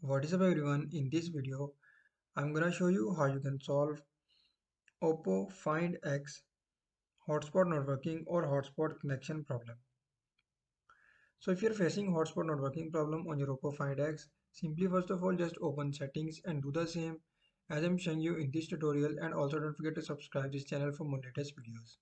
What is up everyone, in this video I'm gonna show you how you can solve OPPO Find X hotspot not working or hotspot connection problem. So if you're facing hotspot not working problem on your OPPO Find X, simply first of all just open settings and do the same as I'm showing you in this tutorial, and also don't forget to subscribe this channel for more latest videos.